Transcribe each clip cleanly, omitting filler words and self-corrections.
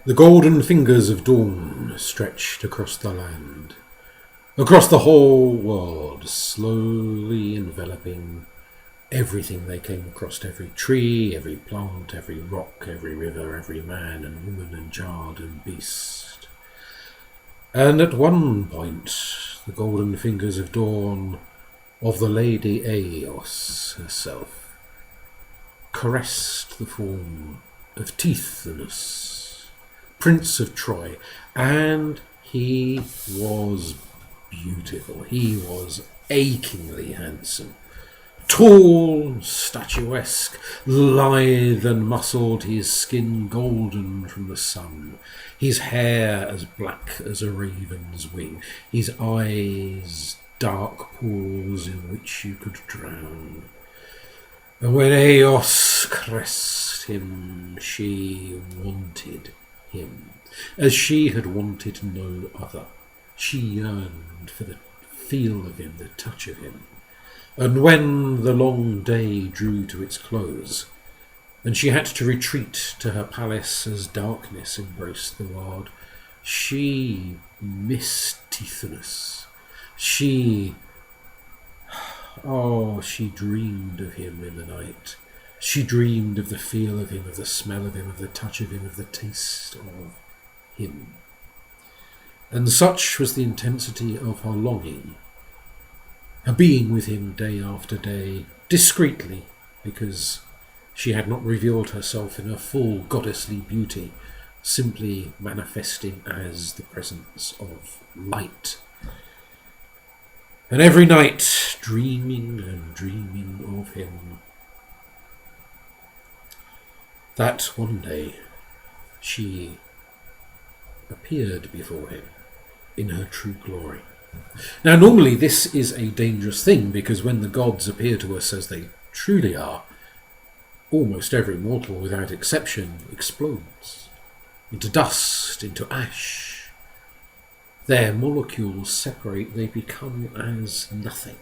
The golden fingers of dawn stretched across the land, across the whole world, slowly enveloping everything they came across, every tree, every plant, every rock, every river, every man and woman and child and beast. And at one point, the golden fingers of dawn of the Lady Eos herself caressed the form of Tithonos, Prince of Troy, and he was beautiful. He was achingly handsome. Tall, statuesque, lithe and muscled, his skin golden from the sun, his hair as black as a raven's wing, his eyes dark pools in which you could drown. And when Eos caressed him, she wanted him, as she had wanted no other. She yearned for the feel of him, the touch of him. And when the long day drew to its close, and she had to retreat to her palace as darkness embraced the world, she missed Tithonos. She dreamed of him in the night. She dreamed of the feel of him, of the smell of him, of the touch of him, of the taste of him. And such was the intensity of her longing, her being with him day after day, discreetly, because she had not revealed herself in her full goddessly beauty, simply manifesting as the presence of light. And every night, dreaming and dreaming of him, that one day she appeared before him in her true glory. Now, normally this is a dangerous thing, because when the gods appear to us as they truly are, almost every mortal, without exception, explodes into dust, into ash. Their molecules separate, they become as nothing.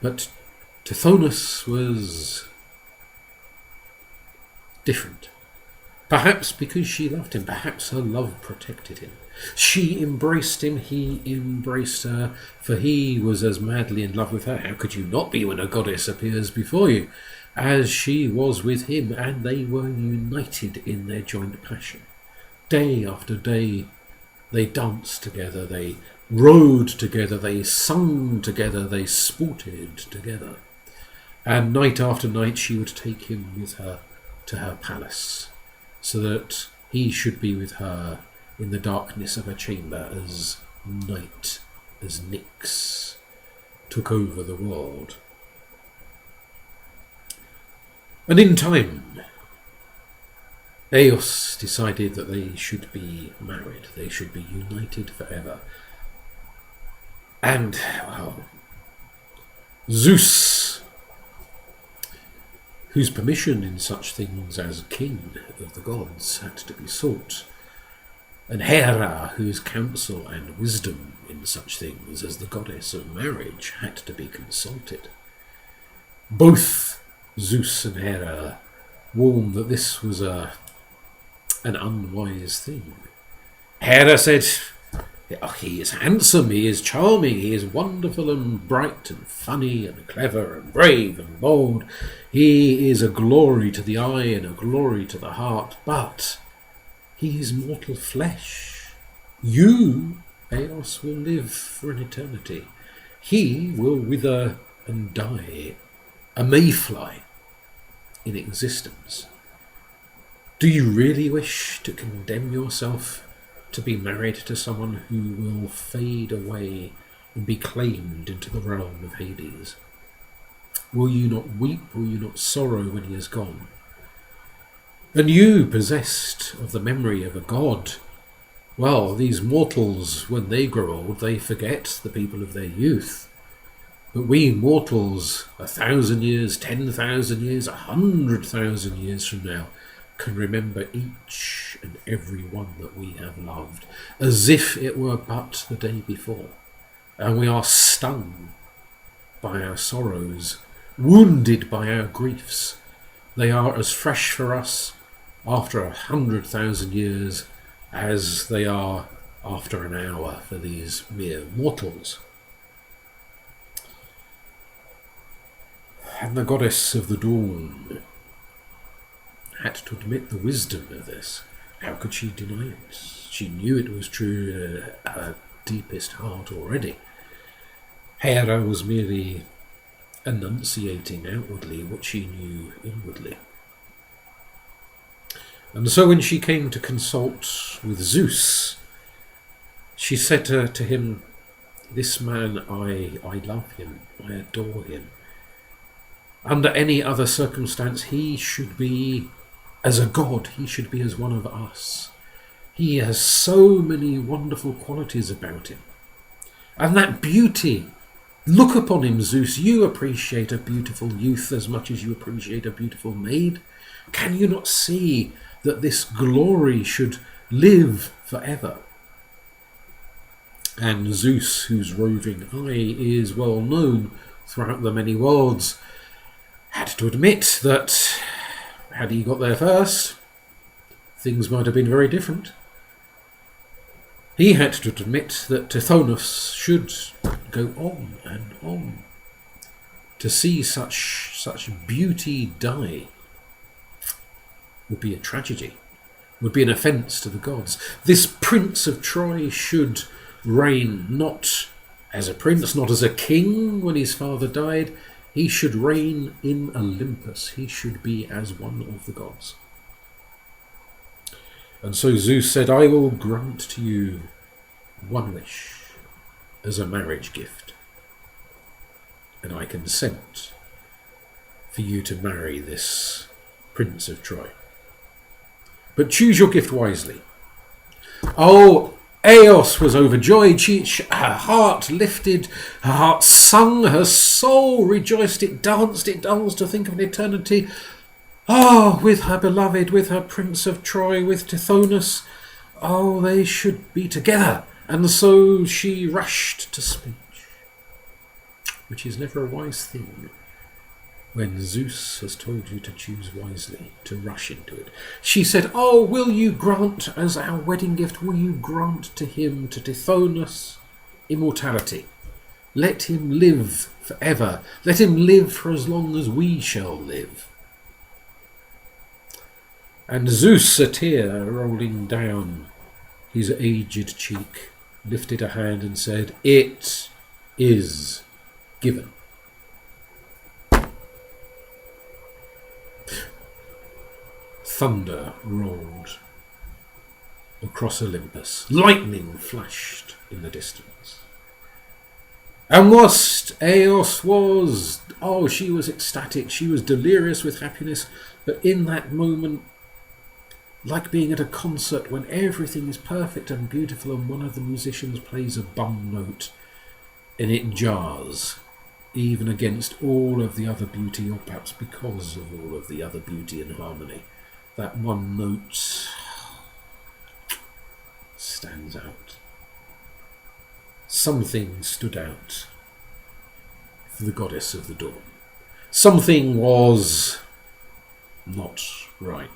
But Tithonos was different. Perhaps because she loved him, perhaps her love protected him. She embraced him, he embraced her, for he was as madly in love with her. How could you not be when a goddess appears before you? As she was with him, and they were united in their joint passion. Day after day, they danced together, they rode together, they sung together, they sported together. And night after night she would take him with her to her palace, so that he should be with her in the darkness of her chamber as night, as Nyx took over the world. And in time, Eos decided that they should be married, they should be united forever. And, well, Zeus, whose permission in such things as king of the gods had to be sought, and Hera, whose counsel and wisdom in such things as the goddess of marriage had to be consulted. Both Zeus and Hera warned that this was an unwise thing. Hera said, "Oh, he is handsome, he is charming, he is wonderful and bright and funny and clever and brave and bold. He is a glory to the eye and a glory to the heart, but he is mortal flesh. You, Eos, will live for an eternity. He will wither and die, a mayfly in existence. Do you really wish to condemn yourself to be married to someone who will fade away and be claimed into the realm of Hades? Will you not weep, will you not sorrow when he is gone? And you, possessed of the memory of a god, well, these mortals, when they grow old, they forget the people of their youth. But we mortals, 1,000 years, 10,000 years, 100,000 years from now, can remember each and every one that we have loved, as if it were but the day before. And we are stung by our sorrows, wounded by our griefs. They are as fresh for us after 100,000 years as they are after an hour for these mere mortals. And the goddess of the dawn had to admit the wisdom of this. How could she deny it? She knew it was true at her deepest heart already. Hera was merely enunciating outwardly what she knew inwardly. And so when she came to consult with Zeus, she said to him, "This man, I love him, I adore him. Under any other circumstance, he should be as a god, he should be as one of us. He has so many wonderful qualities about him. And that beauty, look upon him, Zeus. You appreciate a beautiful youth as much as you appreciate a beautiful maid. Can you not see that this glory should live forever?" And Zeus, whose roving eye is well known throughout the many worlds, had to admit that had he got there first, things might have been very different. He had to admit that Tithonos should go on and on. To see such beauty die would be a tragedy, would be an offence to the gods. This Prince of Troy should reign not as a prince, not as a king when his father died. He should reign in Olympus. He should be as one of the gods. And so Zeus said, "I will grant to you one wish as a marriage gift, and I consent for you to marry this Prince of Troy. But choose your gift wisely." Oh, Eos was overjoyed. Her heart lifted, her heart sung, her soul rejoiced. It danced to think of an eternity. Oh, with her beloved, with her Prince of Troy, with Tithonos. Oh, they should be together. And so she rushed to speech, which is never a wise thing. When Zeus has told you to choose wisely, to rush into it. She said, "Oh, will you grant as our wedding gift, will you grant to him, to Tithonos, immortality? Let him live forever. Let him live for as long as we shall live." And Zeus, a tear rolling down his aged cheek, lifted a hand and said, "It is given." Thunder rolled across Olympus. Lightning flashed in the distance. And whilst Eos was, she was ecstatic, she was delirious with happiness, but in that moment, like being at a concert when everything is perfect and beautiful and one of the musicians plays a bum note and it jars, even against all of the other beauty, or perhaps because of all of the other beauty and harmony. That one note stands out. Something stood out for the goddess of the dawn. Something was not right.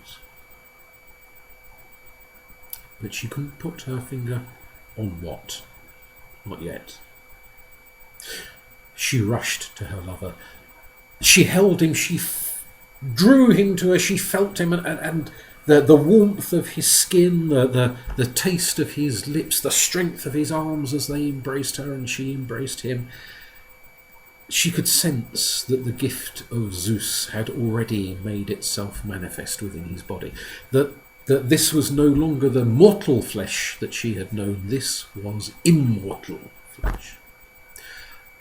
But she couldn't put her finger on what. Not yet. She rushed to her lover. She held him, she drew him to her, she felt him, and the warmth of his skin, the taste of his lips, the strength of his arms as they embraced her and she embraced him. She could sense that the gift of Zeus had already made itself manifest within his body, that this was no longer the mortal flesh that she had known, this was immortal flesh.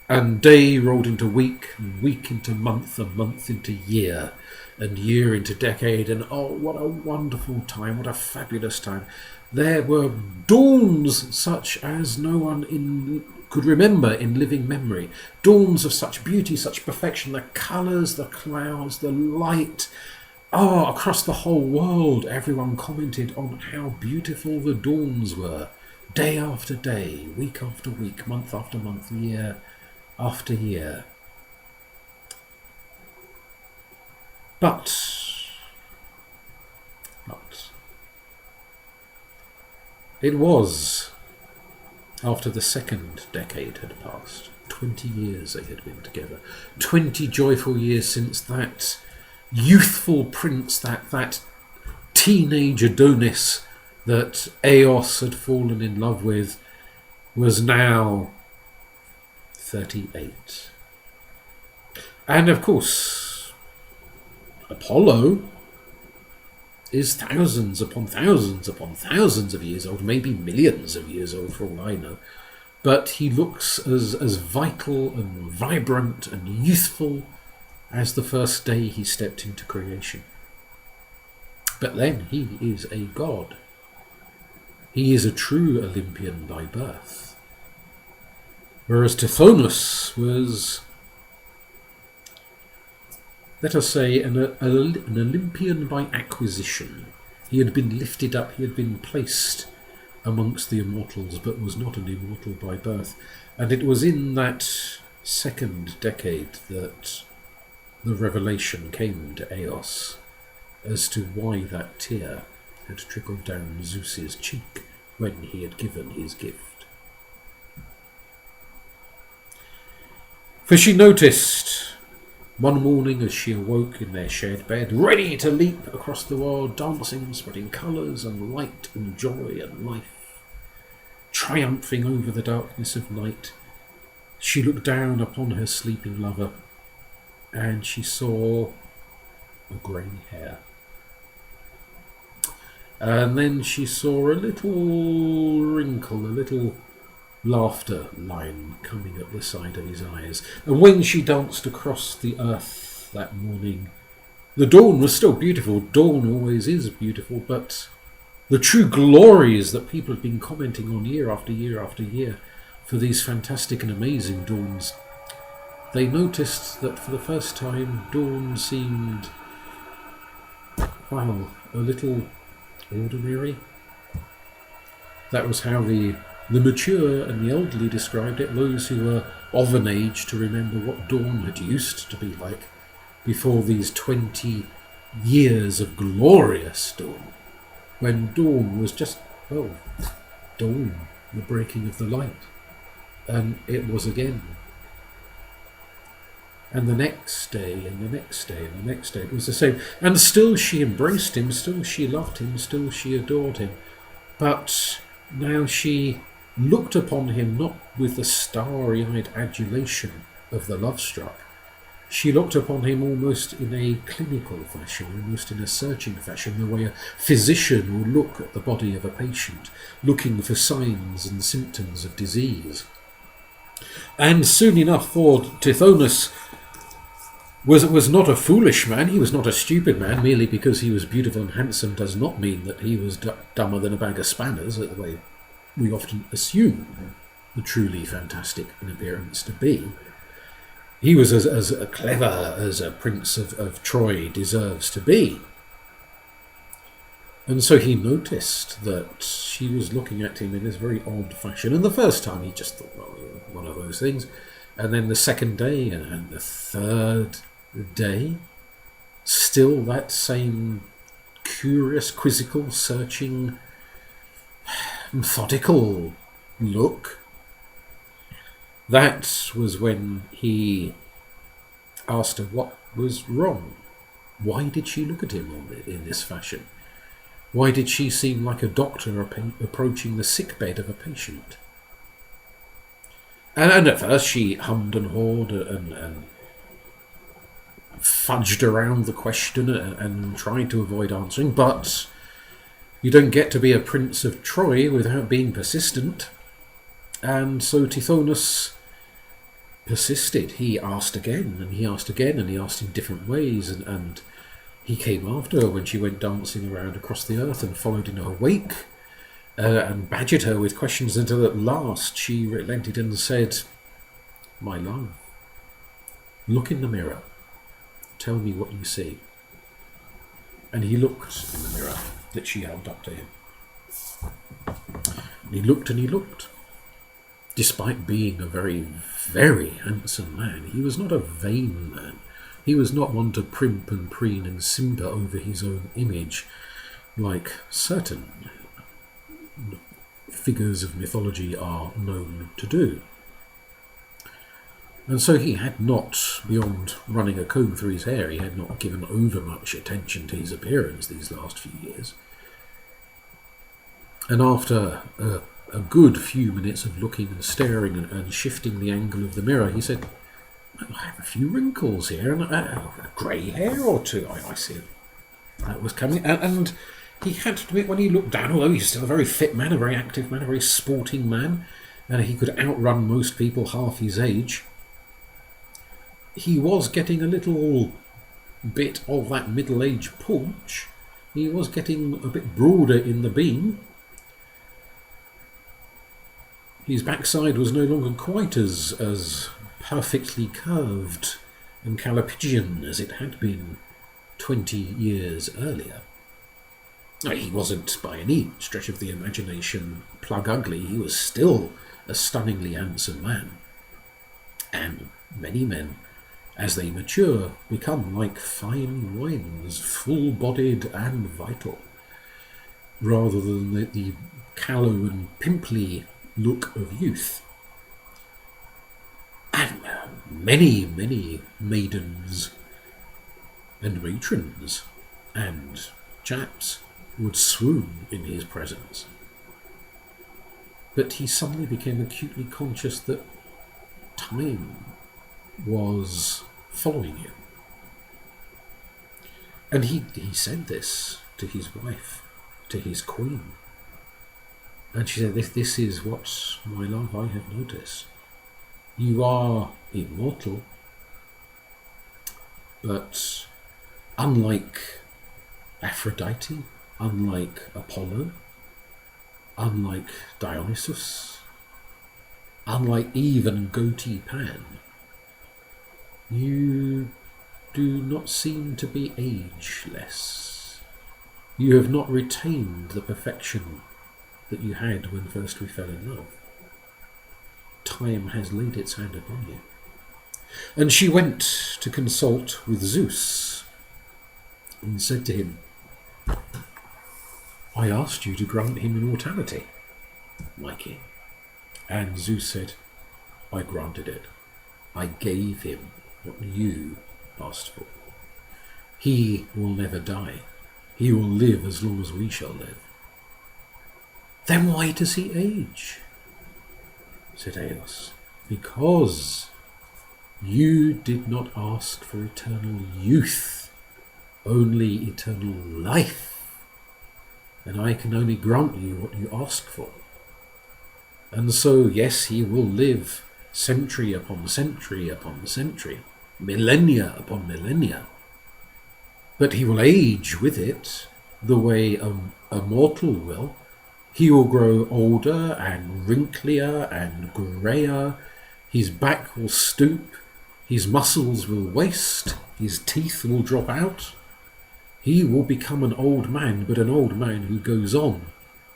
And day rolled into week, and week into month, and month into year, and year into decade, and what a wonderful time, what a fabulous time. There were dawns such as no one could remember in living memory. Dawns of such beauty, such perfection, the colours, the clouds, the light. Across the whole world, everyone commented on how beautiful the dawns were. Day after day, week after week, month after month, year after year. But It was after the second decade had passed. 20 years they had been together. 20 joyful years since that youthful prince, that teenage Adonis that Eos had fallen in love with, was now 38. And of course, Apollo is thousands upon thousands upon thousands of years old, maybe millions of years old for all I know. But he looks as vital and vibrant and youthful as the first day he stepped into creation. But then he is a god. He is a true Olympian by birth. Whereas Tithonos was, let us say, an Olympian by acquisition. He had been lifted up, he had been placed amongst the immortals, but was not an immortal by birth. And it was in that second decade that the revelation came to Eos as to why that tear had trickled down Zeus's cheek when he had given his gift. For she noticed one morning as she awoke in their shared bed, ready to leap across the world, dancing, spreading colours and light and joy and life, triumphing over the darkness of night, she looked down upon her sleeping lover and she saw a grey hair. And then she saw a little wrinkle, a little laughter line coming at the side of his eyes. And when she danced across the earth that morning, the dawn was still beautiful. Dawn always is beautiful, but the true glories that people have been commenting on year after year after year for these fantastic and amazing dawns, they noticed that for the first time dawn seemed, well, a little ordinary. That was how the mature and the elderly described it, those who were of an age to remember what dawn had used to be like before these 20 years of glorious dawn, when dawn was just, well, dawn, the breaking of the light. And it was again. And the next day, and the next day, and the next day, it was the same. And still she embraced him, still she loved him, still she adored him. But now she looked upon him not with the starry-eyed adulation of the love-struck. She looked upon him almost in a clinical fashion, almost in a searching fashion, the way a physician will look at the body of a patient, looking for signs and symptoms of disease. And soon enough, for Tithonos was not a foolish man, he was not a stupid man. Merely because he was beautiful and handsome does not mean that he was dumber than a bag of spanners, the way we often assume the truly fantastic in appearance to be. He was as clever as a prince of Troy deserves to be. And so he noticed that she was looking at him in this very odd fashion. And the first time he just thought, well, one of those things. And then the second day and the third day, still that same curious, quizzical, searching, methodical look. That was when he asked her what was wrong. Why did she look at him in this fashion? Why did she seem like a doctor approaching the sickbed of a patient? And at first she hummed and hawed and fudged around the question and tried to avoid answering, but you don't get to be a prince of Troy without being persistent. And so Tithonos persisted. He asked again, and he asked again, and he asked in different ways, and he came after her when she went dancing around across the earth and followed in her wake, and badgered her with questions until at last she relented and said, "My love, look in the mirror. Tell me what you see." And he looked in the mirror that she held up to him. And he looked and he looked. Despite being a very, very handsome man, he was not a vain man. He was not one to primp and preen and simper over his own image like certain figures of mythology are known to do. And so he had not, beyond running a comb through his hair, he had not given over much attention to his appearance these last few years. And after a good few minutes of looking and staring and shifting the angle of the mirror, he said, I have a few wrinkles here and a grey hair or two. I see it. That was coming. And he had to admit, when he looked down, although he's still a very fit man, a very active man, a very sporting man, and he could outrun most people half his age, he was getting a little bit of that middle-aged paunch. He was getting a bit broader in the beam. His backside was no longer quite as perfectly curved and callipygian as it had been 20 years earlier. He wasn't by any stretch of the imagination plug ugly. He was still a stunningly handsome man. And many men, as they mature, become like fine wines, full-bodied and vital, rather than the callow and pimply look of youth. And many, many maidens and matrons and chaps would swoon in his presence. But he suddenly became acutely conscious that time was following him. And he said this to his wife, to his queen. And she said, this is what, my love, I have noticed. You are immortal, but unlike Aphrodite, unlike Apollo, unlike Dionysus, unlike even Goatee Pan, you do not seem to be ageless. You have not retained the perfection that you had when first we fell in love. Time has laid its hand upon you. And she went to consult with Zeus and said to him, I asked you to grant him immortality, my king. And Zeus said, I granted it. I gave him what you asked for. He will never die. He will live as long as we shall live. Then why does he age? Said Eos. Because you did not ask for eternal youth, only eternal life. And I can only grant you what you ask for. And so, yes, he will live century upon century upon century, millennia upon millennia. But he will age with it the way a mortal will. He will grow older and wrinklier and greyer. His back will stoop. His muscles will waste. His teeth will drop out. He will become an old man, but an old man who goes on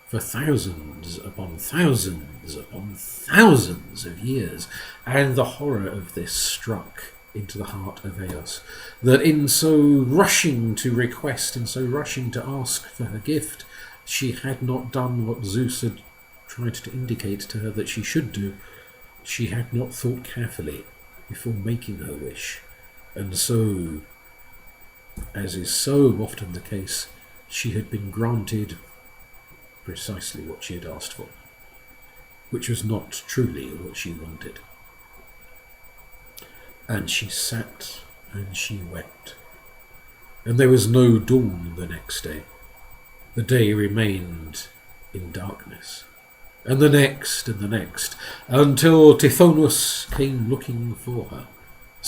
for thousands upon thousands upon thousands of years. And the horror of this struck into the heart of Eos, that in so rushing to request and so rushing to ask for her gift, she had not done what Zeus had tried to indicate to her that she should do. She had not thought carefully before making her wish. And so, as is so often the case, she had been granted precisely what she had asked for, which was not truly what she wanted. And she sat and she wept. And there was no dawn the next day. The day remained in darkness. And the next, until Tithonos came looking for her.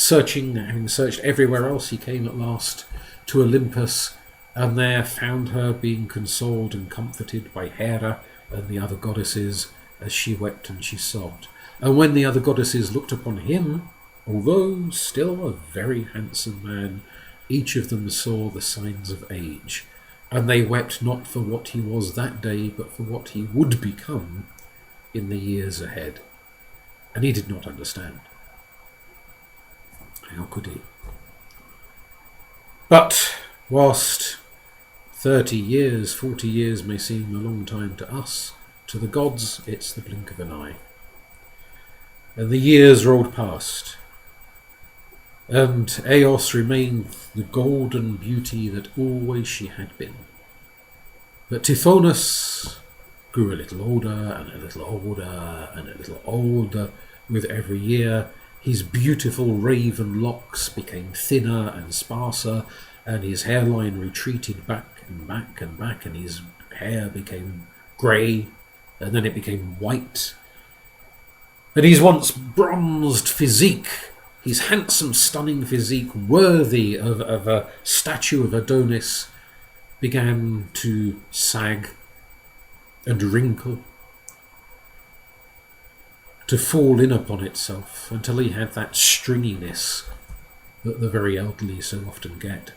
Having searched everywhere else, he came at last to Olympus, and there found her being consoled and comforted by Hera and the other goddesses as she wept and she sobbed. And when the other goddesses looked upon him, although still a very handsome man, each of them saw the signs of age, and they wept not for what he was that day, but for what he would become in the years ahead. And he did not understand. How could he? But whilst 30 years, 40 years may seem a long time to us, To the gods, it's the blink of an eye. And the years rolled past, and Eos remained the golden beauty that always she had been. But Tithonos grew a little older and a little older and a little older with every year. His beautiful raven locks became thinner and sparser, and his hairline retreated back and back and back, and his hair became grey, and then it became white. And his once bronzed physique, his handsome, stunning physique, worthy of a statue of Adonis, began to sag and wrinkle, to fall in upon itself, until he had that stringiness that the very elderly so often get.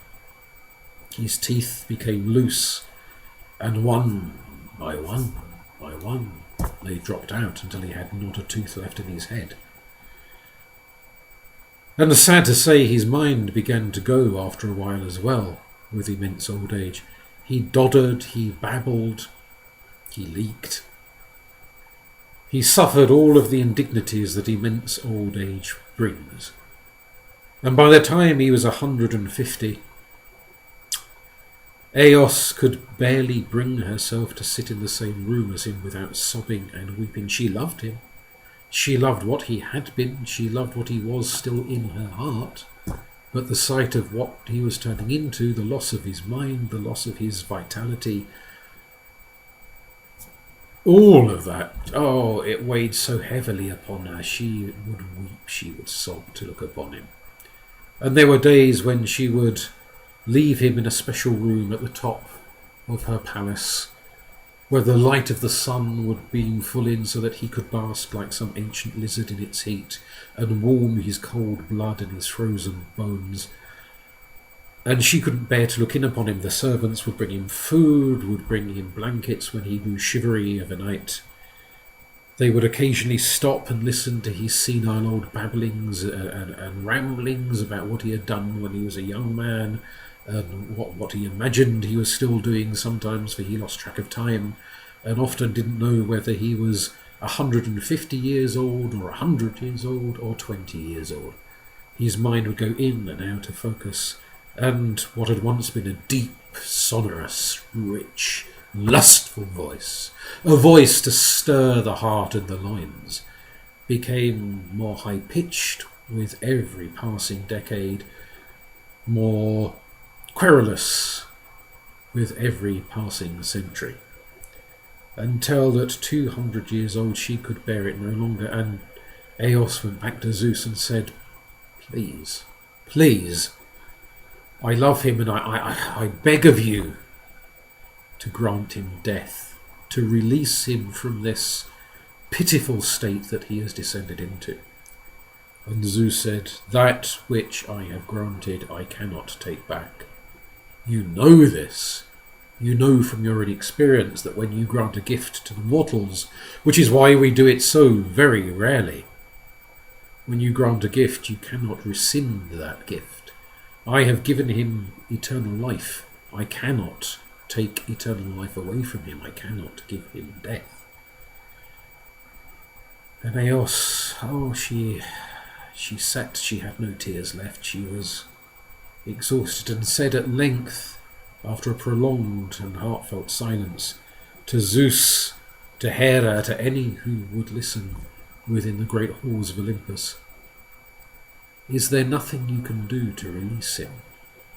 His teeth became loose, and one by one, they dropped out until he had not a tooth left in his head. And sad to say, his mind began to go after a while as well, with immense old age. He doddered, he babbled, he leaked. He suffered all of the indignities that immense old age brings. And by the time he was 150, Eos could barely bring herself to sit in the same room as him without sobbing and weeping. She loved him. She loved what he had been. She loved what he was still in her heart. But the sight of what he was turning into, the loss of his mind, the loss of his vitality, all of that, it weighed so heavily upon her. She would weep, she would sob to look upon him. And there were days when she would leave him in a special room at the top of her palace, where the light of the sun would beam full in so that he could bask like some ancient lizard in its heat and warm his cold blood and his frozen bones. And she couldn't bear to look in upon him. The servants would bring him food, would bring him blankets when he grew shivery of a night. They would occasionally stop and listen to his senile old babblings and ramblings about what he had done when he was a young man, and what he imagined he was still doing sometimes, for he lost track of time and often didn't know whether he was 150 years old or 100 years old or 20 years old. His mind would go in and out of focus, and what had once been a deep, sonorous, rich, lustful voice, a voice to stir the heart and the loins, became more high-pitched with every passing decade, more querulous with every passing century, until at 200 years old she could bear it no longer, and Eos went back to Zeus and said, please, I love him, and I beg of you to grant him death, to release him from this pitiful state that he has descended into. And Zeus said, that which I have granted I cannot take back. You know this. You know from your own experience that when you grant a gift to the mortals, which is why we do it so very rarely, when you grant a gift, you cannot rescind that gift. I have given him eternal life. I cannot take eternal life away from him. I cannot give him death. And Eos, she sat, she had no tears left. She was exhausted, and said at length, after a prolonged and heartfelt silence, to Zeus, to Hera, to any who would listen within the great halls of Olympus, is there nothing you can do to release him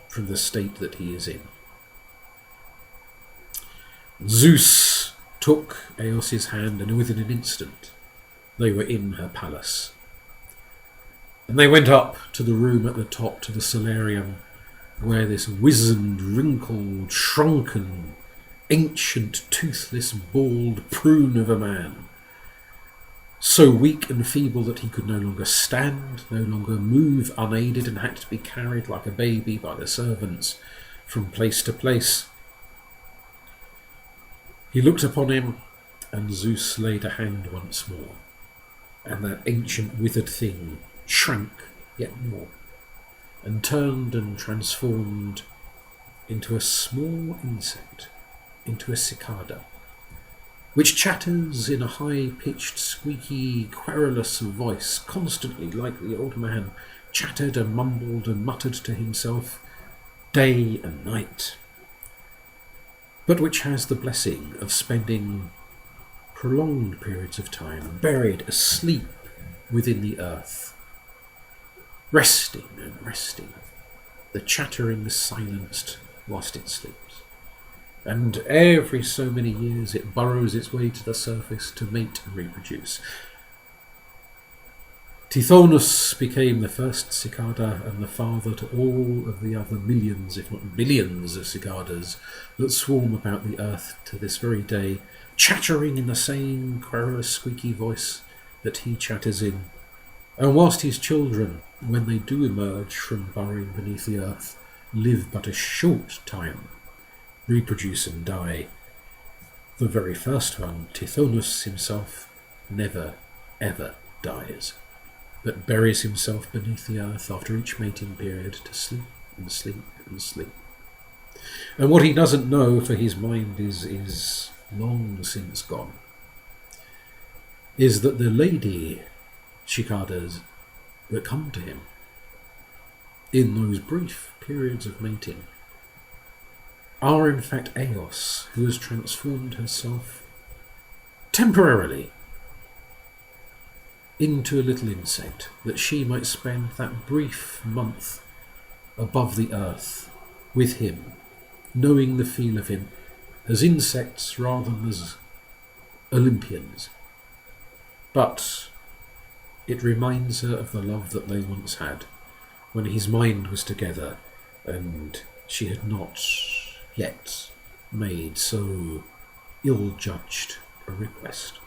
from the state that he is in? Zeus took Eos's hand, and within an instant they were in her palace. And they went up to the room at the top, to the solarium, where this wizened, wrinkled, shrunken, ancient, toothless, bald prune of a man, so weak and feeble that he could no longer stand, no longer move unaided, and had to be carried like a baby by the servants from place to place. He looked upon him, and Zeus laid a hand once more, and that ancient withered thing shrank yet more, and turned and transformed into a small insect, into a cicada, which chatters in a high-pitched, squeaky, querulous voice, constantly, like the old man, chattered and mumbled and muttered to himself, day and night, but which has the blessing of spending prolonged periods of time buried asleep within the earth, resting and resting, the chattering silenced whilst it sleeps. And every so many years it burrows its way to the surface to mate and reproduce. Tithonus became the first cicada and the father to all of the other millions, if not billions, of cicadas that swarm about the earth to this very day, chattering in the same querulous, squeaky voice that he chatters in. And whilst his children, when they do emerge from burrowing beneath the earth, live but a short time, reproduce and die, the very first one, Tithonus himself, never ever dies, but buries himself beneath the earth after each mating period to sleep and sleep and sleep. And what he doesn't know, for his mind is long since gone, is that the lady cicadas that come to him in those brief periods of mating are in fact Eos, who has transformed herself temporarily into a little insect, that she might spend that brief month above the earth with him, knowing the feel of him as insects rather than as Olympians. But it reminds her of the love that they once had, when his mind was together and she had not yet made so ill-judged a request.